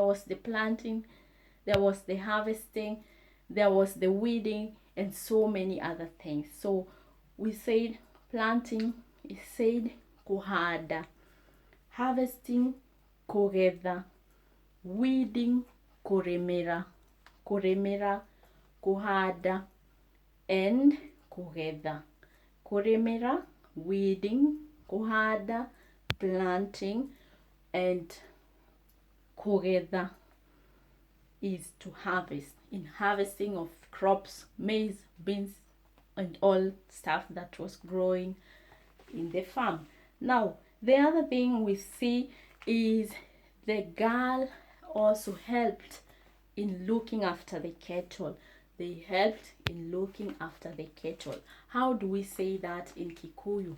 was the planting, there was the harvesting, there was the weeding, and so many other things. So we said planting is said kuhada, harvesting kugetha, weeding kuremera, kuremera kuhada, and kugetha. Kuremera, weeding, kuhada, planting, and kugetha is to harvest. In harvesting of crops, maize, beans, and all stuff that was growing in the farm. Now, the other thing we see is the girl also helped in looking after the cattle. They helped in looking after the cattle. How do we say that in Kikuyu?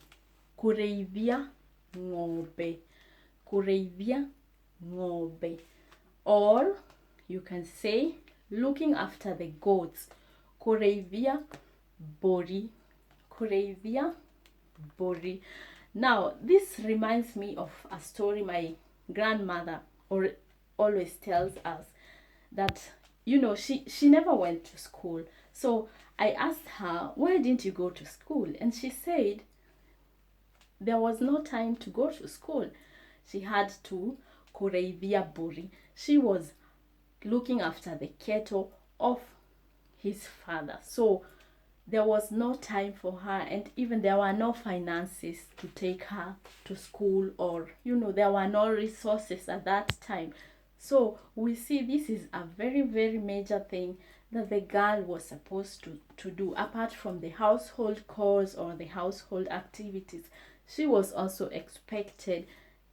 Kureithia ng'ombe. Kureithia ng'ombe. Or you can say looking after the goats. Kureithia bori. Kureithia bori. Now, this reminds me of a story my grandmother always tells us, that she never went to school. So I asked her, why didn't you go to school? And she said there was no time to go to school. She had to kureithia bori. She was looking after the cattle of his father. So there was no time for her, and even there were no finances to take her to school, or there were no resources at that time. So we see this is a very, very major thing that the girl was supposed to do. Apart from the household chores or the household activities, she was also expected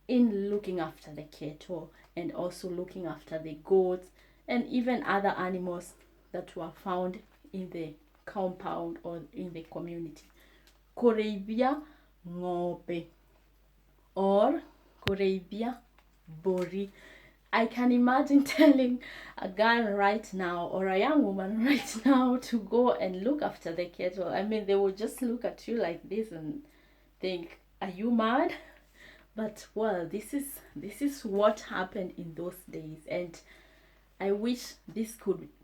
in looking after the cattle and also looking after the goats and even other animals that were found in the compound or in the community. Kureithia ng'ombe or kureithia bori. I can imagine telling a girl right now or a young woman right now to go and look after the cattle. I mean, they would just look at you like this and think, are you mad? But well, this is what happened in those days, and I wish this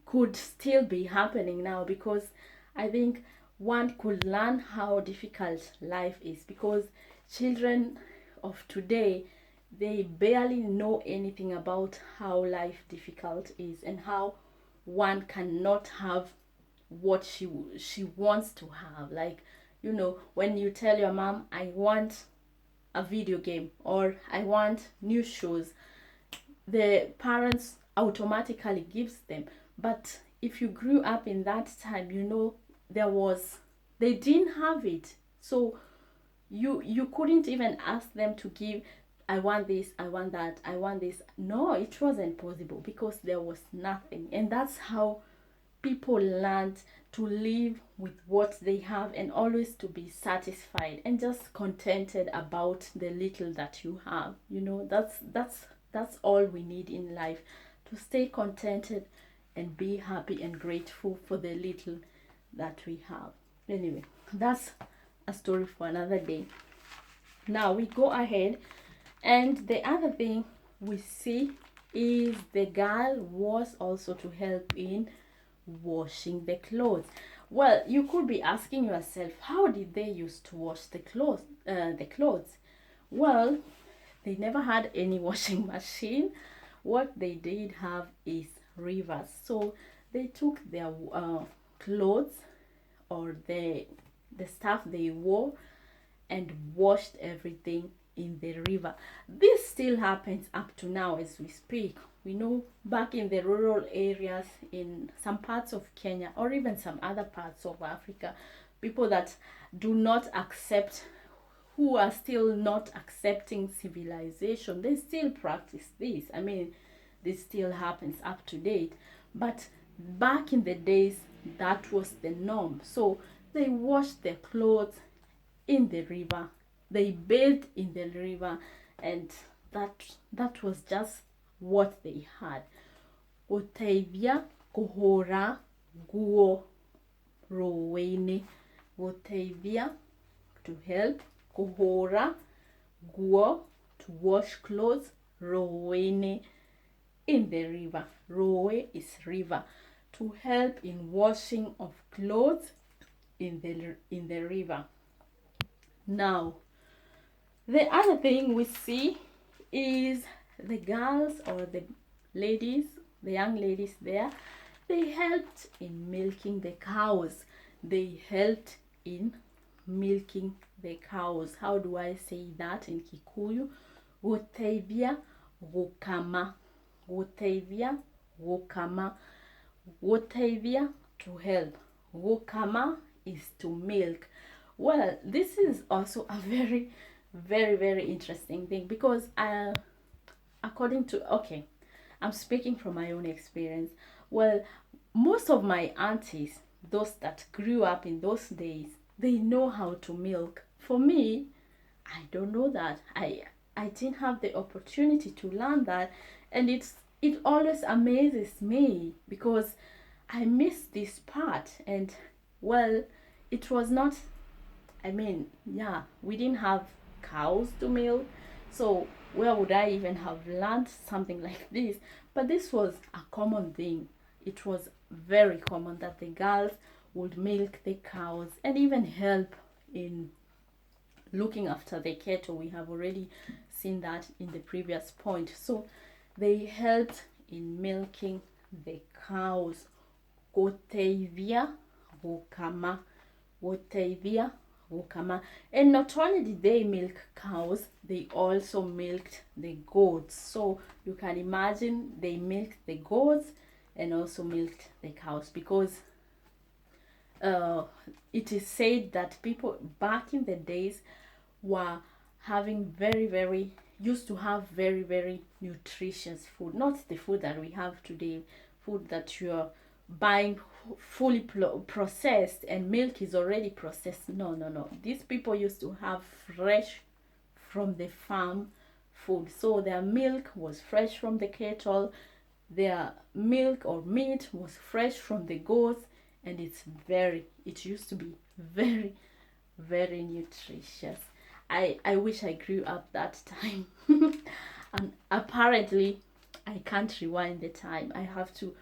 could still be happening now, because I think one could learn how difficult life is, because children of today, they barely know anything about how life difficult is and how one cannot have what she wants to have. Like, when you tell your mom, I want a video game or I want new shoes, the parents automatically gives them. But if you grew up in that time, they didn't have it. So you couldn't even ask them to give, I want this, I want that, I want this. No, it wasn't possible because there was nothing. And that's how people learned to live with what they have and always to be satisfied and just contented about the little that you have. That's all we need in life, to stay contented and be happy and grateful for the little that we have. Anyway, that's a story for another day. Now we go ahead, and the other thing we see is the girl was also to help in washing the clothes. Well, you could be asking yourself, how did they used to wash the clothes? Well, they never had any washing machine. What they did have is rivers. So they took their clothes or the stuff they wore and washed everything in the river. This still happens up to now as we speak. We know back in the rural areas in some parts of Kenya or even some other parts of Africa, people that do not accept, who are still not accepting civilization, they still practice this. I mean, this still happens up to date. But back in the days, that was the norm. So they washed their clothes in the river, they bathed in the river, and that was just what they had. Guteithia kuhura nguo rũĩ-inĩ. Guteithia, to help. Kuhura nguo, to wash clothes. Rũĩ-inĩ, in the river. Rowe is river. To help in washing of clothes in the river. Now, the other thing we see is the girls or the ladies, the young ladies there, they helped in milking the cows. They helped in milking the cows. How do I say that in Kikuyu? Guteithia gukama. Guteithia gukama. Guteithia, to help. Gukama is to milk. Well, this is also a very, very, very interesting thing because according to, okay, I'm speaking from my own experience. Well, most of my aunties, those that grew up in those days, they know how to milk. For me, I don't know that. I didn't have the opportunity to learn that, and it always amazes me because I miss this part. And well, it was not, I mean, yeah, we didn't have cows to milk, so where would I even have learned something like this? But this was a common thing. It was very common that the girls would milk the cows and even help in looking after the cattle. We have already seen that in the previous point. So they helped in milking the cows. Guteithia gukama. Guteithia gukama. And not only did they milk cows, they also milked the goats. So you can imagine they milked the goats and also milked the cows because it is said that people back in the days were having used to have very nutritious food, not the food that we have today, food that you're buying fully processed and milk is already processed. No, these people used to have fresh from the farm food, so their milk was fresh from the cattle, their milk or meat was fresh from the goats, and it used to be very nutritious. I wish I grew up that time. And apparently I can't rewind the time. I have to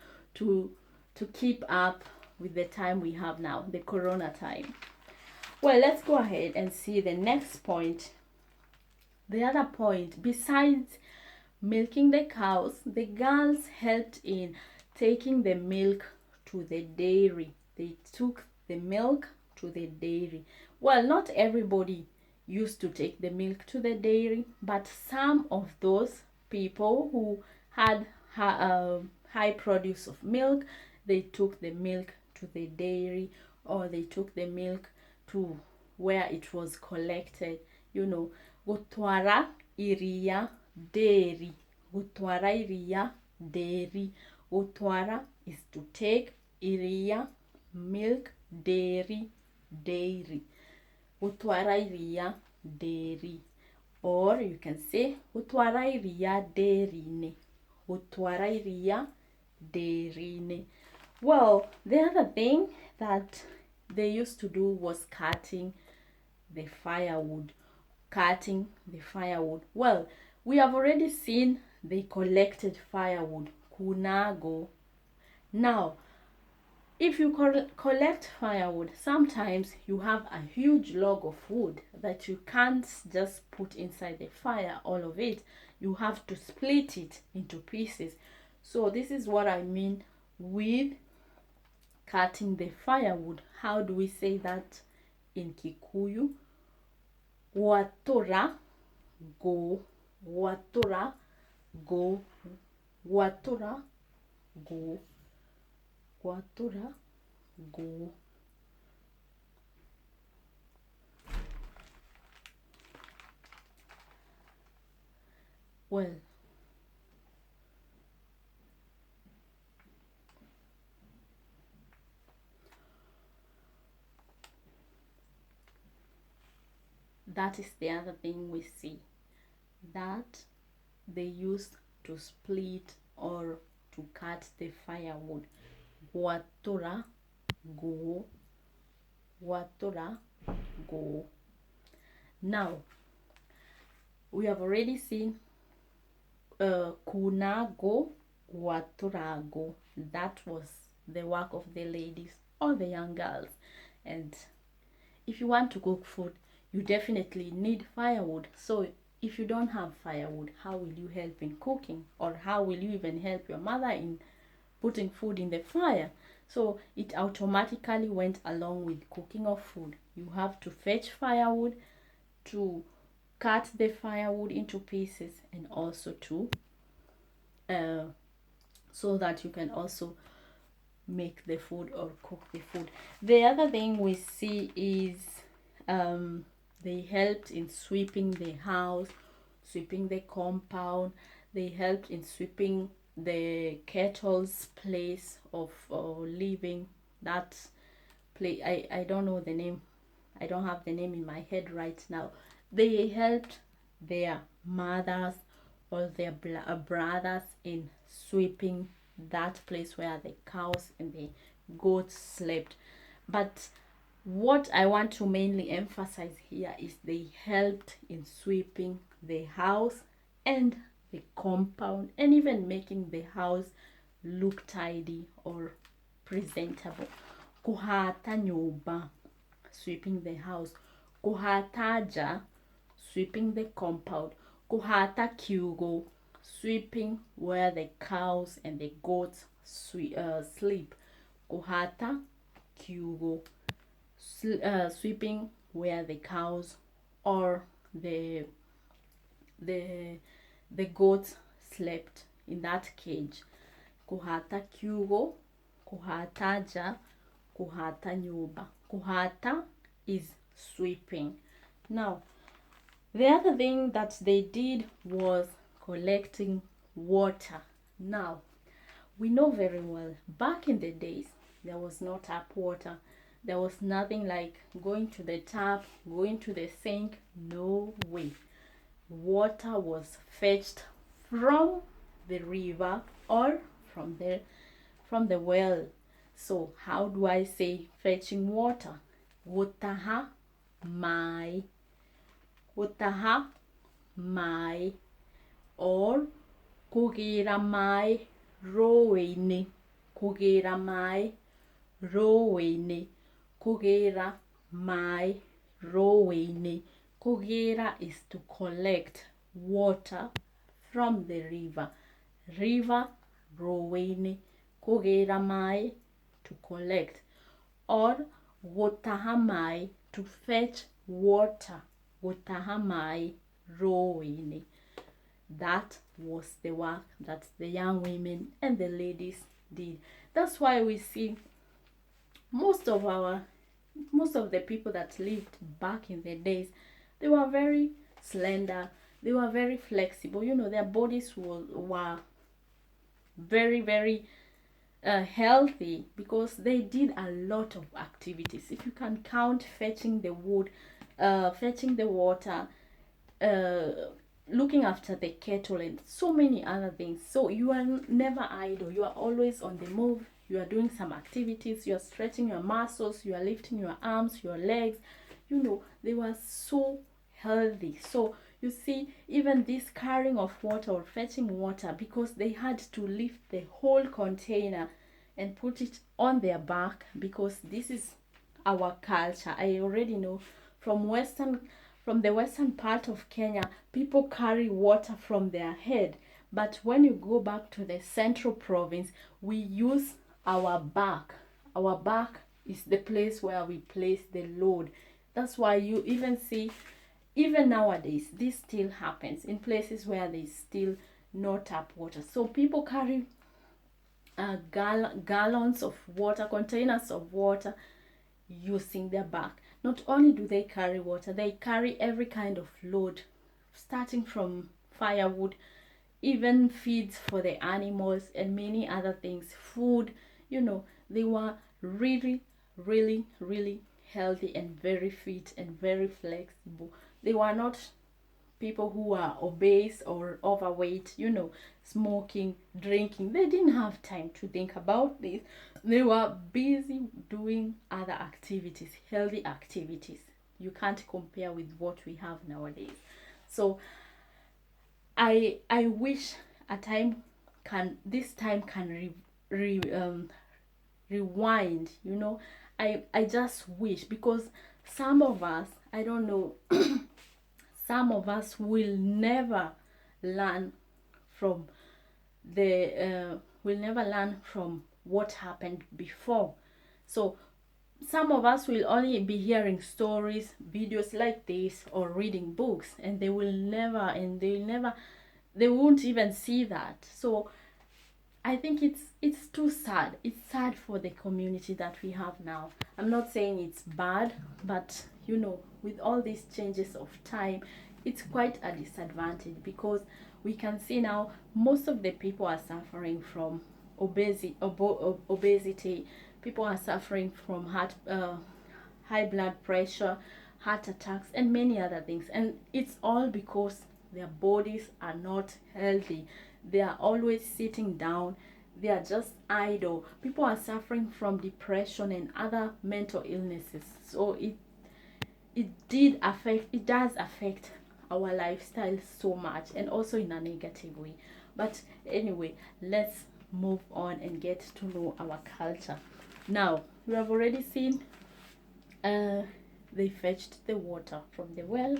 keep up with the time we have now, the corona time. Well, let's go ahead and see the next point. The other point, besides milking the cows, the girls helped in taking the milk to the dairy. They took the milk to the dairy. Well, not everybody used to take the milk to the dairy, but some of those people who had high produce of milk, they took the milk to the dairy, or they took the milk to where it was collected. Gutwara iria dairy. Gutwara iria dairy. Gutwara is to take, iria milk, dairy. Gutwara iria dairy. Or you can say gutwara iria dairy-ne. Gutwara iria dairy-ne. Well, the other thing that they used to do was cutting the firewood. Well, we have already seen they collected firewood. Kunago. Now, if you collect firewood, sometimes you have a huge log of wood that you can't just put inside the fire, all of it. You have to split it into pieces. So this is what I mean with cutting the firewood. How do we say that in Kikuyu? Watora go. Watora go. Watora go. Watora go. Well, that is the other thing we see, that they used to split or to cut the firewood. Watora go. Watora go. Now, we have already seen kunago guaturago. That was the work of the ladies or the young girls. And if you want to cook food, you definitely need firewood. So if you don't have firewood, how will you help in cooking? Or how will you even help your mother in putting food in the fire? So it automatically went along with cooking of food. You have to fetch firewood, to cut the firewood into pieces, and also to so that you can also make the food or cook the food. The other thing we see is they helped in sweeping the house, sweeping the compound. They helped in sweeping the kettle's place of living. That place, I don't know the name. I don't have the name in my head right now. They helped their mothers or their brothers in sweeping that place where the cows and the goats slept. But what I want to mainly emphasize here is they helped in sweeping the house and the compound, and even making the house look tidy or presentable. Kuhata nyoba, sweeping the house. Kuhataja, sweeping the compound. Kuhata kyugo, sweeping where the cows and the goats sleep. Kuhata kyugo, sweeping where the cows or the the goats slept in that cage. Kuhata kyugo, kuhataja, kuhata nyumba. Kuhata is sweeping. Now, the other thing that they did was collecting water. Now, we know very well, back in the days, there was no tap water. There was nothing like going to the tap, going to the sink. No way. Water was fetched from the river or from the well. So how do I say fetching water? Gutaha mai. Gutaha mai, or kugira mai rowini. Kugira mai rowini. Kugira mai rowini. Kugira is to collect water from the river. River rowini. Kugira mai, to collect. Or gutaha mai, to fetch water. Gutaha mai rowini. That was the work that the young women and the ladies did. That's why we see most of the people that lived back in the days, they were very slender, they were very flexible. Their bodies were very, very healthy, because they did a lot of activities. If you can count fetching the wood, fetching the water, looking after the kettle, and so many other things. So you are never idle. You are always on the move. You are doing some activities. You are stretching your muscles. You are lifting your arms, your legs. They were so healthy. So you see, even this carrying of water or fetching water, because they had to lift the whole container and put it on their back, because this is our culture. I already know from the western part of Kenya, people carry water from their head. But when you go back to the central province, we use our back. Our back is the place where we place the load. That's why you even see, even nowadays, this still happens in places where there's still no tap water. So people carry gallons of water, containers of water, using their back. Not only do they carry water, they carry every kind of load, starting from firewood, even feeds for the animals, and many other things, food. They were really, really, really healthy and very fit and very flexible. They were not people who are obese or overweight, smoking, drinking. They didn't have time to think about this. They were busy doing other activities, healthy activities. You can't compare with what we have nowadays. So I wish a time time can rewind, you know. I just wish, because some of us, I don't know, some of us will never learn from will never learn from what happened before. So some of us will only be hearing stories, videos like this, or reading books, and they won't even see that. So I think it's too sad. It's sad for the community that we have now. I'm not saying it's bad, but you know, with all these changes of time, it's quite a disadvantage, because we can see now most of the people are suffering from obesity. People are suffering from high blood pressure, heart attacks, and many other things. And it's all because their bodies are not healthy. They are always sitting down. They are just idle. People are suffering from depression and other mental illnesses. So it does affect our lifestyle so much, and also in a negative way. But anyway, let's move on and get to know our culture. Now, we have already seen they fetched the water from the well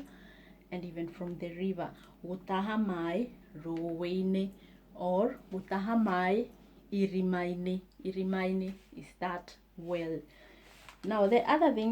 and even from the river. Gutaha mai roweine, or gutaha mai irimaine. Irimaine is that well. Now the other thing